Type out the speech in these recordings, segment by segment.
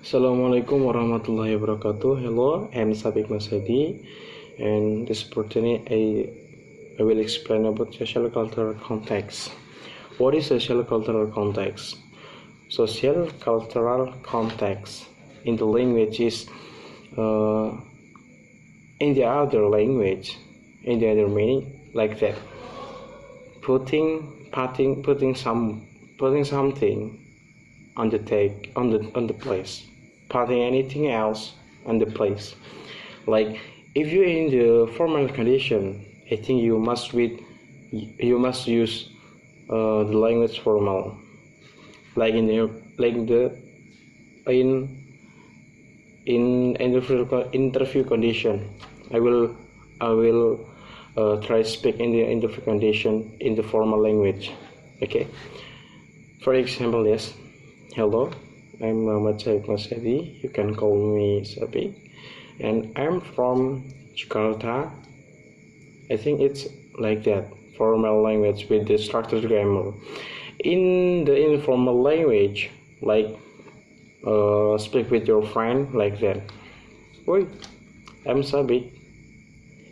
Assalamualaikum warahmatullahi wabarakatuh. Hello, I'm Sabiq and this opportunity I will explain about social cultural context. What is social cultural context? Social cultural context in the language is in the other language, in the other meaning like that. Putting something on the place, putting anything else on the place. Like if you're in the formal condition, I think you must use the language formal, like in interview condition. I will try speak in the interview condition in the formal language. Okay. For example, yes. Hello, I'm Muhammad Sabiq Masadi. You can call me Sabiq, and I'm from Jakarta. I think it's like that, formal language with the structured grammar. In the informal language, like speak with your friend like that. Oi, I'm Sabiq.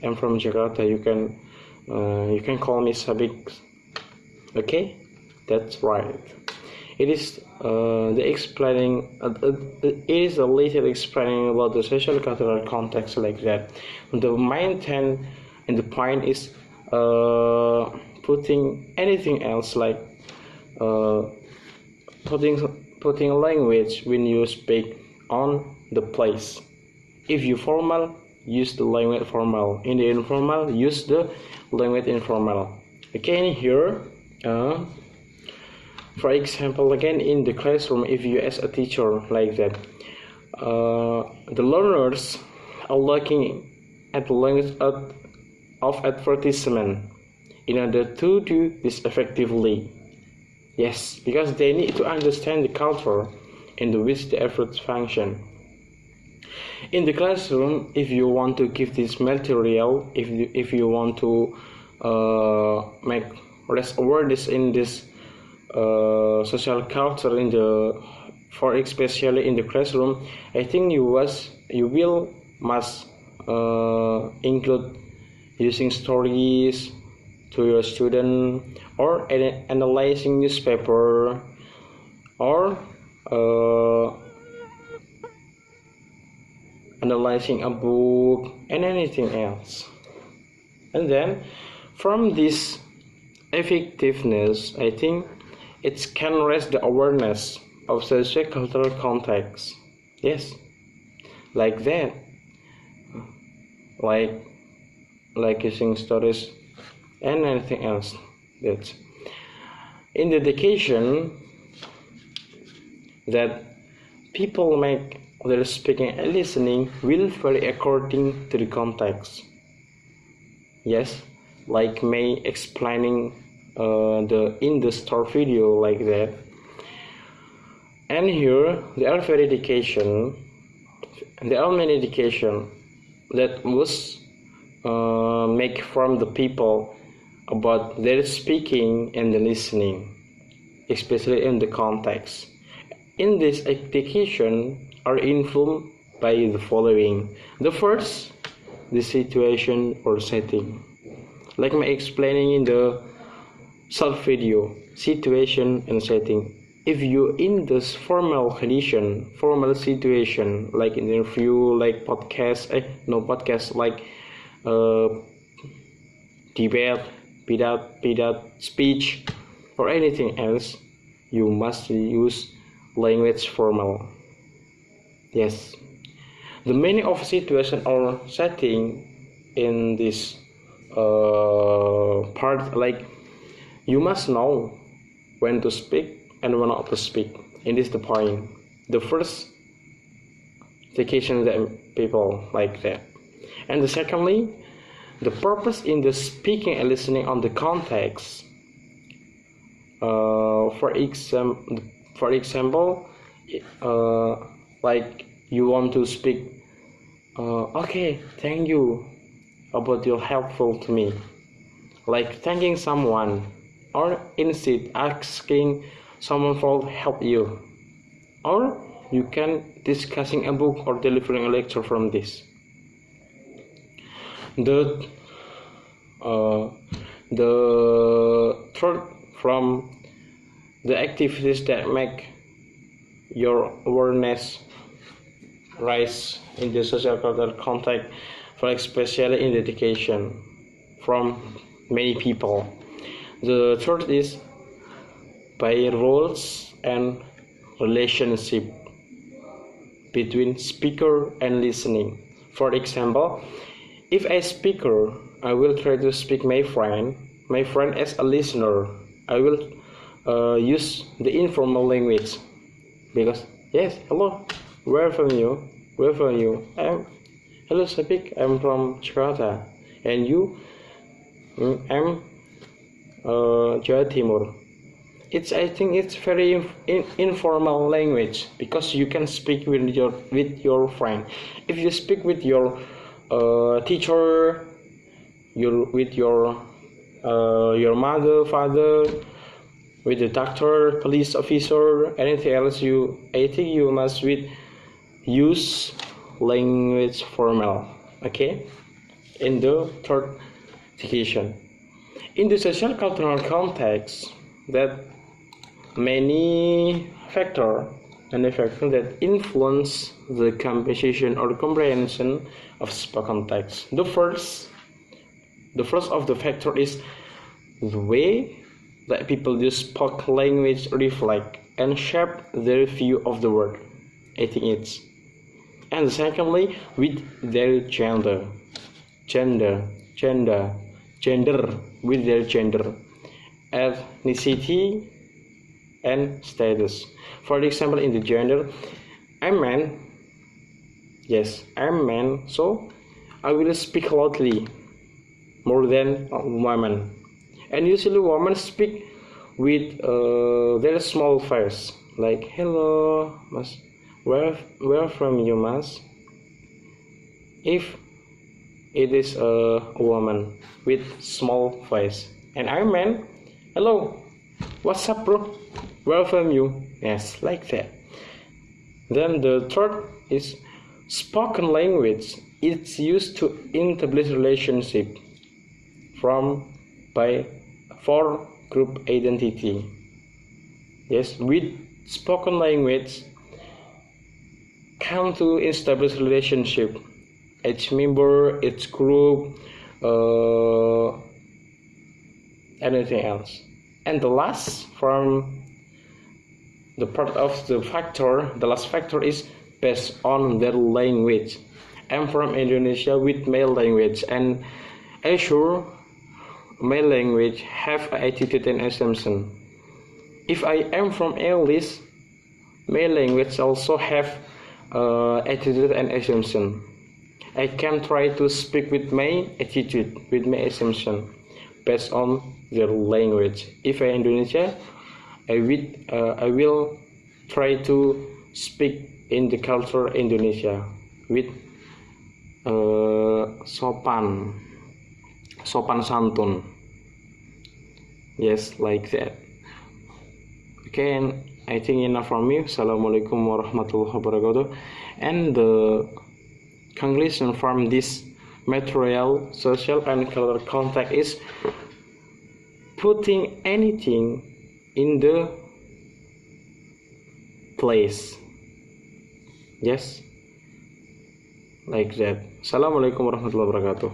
I'm from Jakarta. You can call me Sabiq. Okay, that's right. It is it is a little explaining about the social cultural context like that. The main thing and the point is putting anything else, like putting language when you speak on the place. If you formal, use the language formal. In the informal, use the language informal. Again here. For example, again in the classroom, if you as a teacher like that, the learners are looking at the language of advertisement in order to do this effectively. Yes, because they need to understand the culture and which the effort function. In the classroom, if you want to give this material, if you want to make less awareness in this social culture especially in the classroom, I think you must include using stories to your student, or analyzing newspaper, or analyzing a book and anything else. And then from this effectiveness, I think it can raise the awareness of socio-cultural context. Yes, like that, like using stories and anything else. That in the education that people make their speaking and listening will vary according to the context. Yes, like me explaining in the store video like that. And here there are many education that was make from the people about their speaking and the listening, especially in the context. In this education are influenced by the following. The first, the situation or setting, like my explaining in the short video, situation and setting. If you in this formal condition, formal situation, like interview, like podcast, like debate, without speech, or anything else, you must use language formal. Yes, the meaning of situation or setting in this part, like you must know when to speak and when not to speak. And this is the point. The first education that people like that. And the secondly, the purpose in the speaking and listening on the context. For example, like you want to speak, okay, thank you about your helpful to me, like thanking someone, or instead asking someone for help you, or you can discussing a book or delivering a lecture from this. The third, from the activities that make your awareness rise in the social cultural context, for especially in education from many people. The third is by roles and relationship between speaker and listening. For example, if a speaker, I will try to speak my friend as a listener. I will use the informal language because yes, hello, where from you? Hello Sabiq, I'm from Jakarta, and you? I'm Jawa Timur. I think it's very informal language because you can speak with your friend. If you speak with your teacher, with your mother, father, with the doctor, police officer, anything else, I think you must use language formal. Okay, in the third education, in the social cultural context, that many factors that influence the composition or comprehension of spoken text. The first of the factor is the way that people use spoken language reflect and shape their view of the world. I think it's. And secondly, with their gender, with their gender, ethnicity, and status. For example, in the gender, I'm man. Yes, I'm man, so I will speak loudly more than a woman. And usually women speak with very small voice, like hello, mas. Where from you, mas? If it is a woman with small voice, and I'm man, hello, what's up, bro? Where from you? Yes, like that. Then the third is spoken language. It's used to establish relationship for group identity. Yes, with spoken language come to establish relationship. Each member, each group, anything else. And the last the last factor is based on their language. I'm from Indonesia with my language, and I sure my language have attitude and assumption. If I am from English, my language also have attitude and assumption. I can try to speak with my attitude, with my assumption, based on their language. If I Indonesia, I will try to speak in the culture Indonesia with sopan santun. Yes, like that. Okay, and I think enough from me. Assalamualaikum warahmatullahi wabarakatuh. And the conclusion from this material, social and cultural context is putting anything in the place. Yes, like that. Assalamualaikum warahmatullahi wabarakatuh.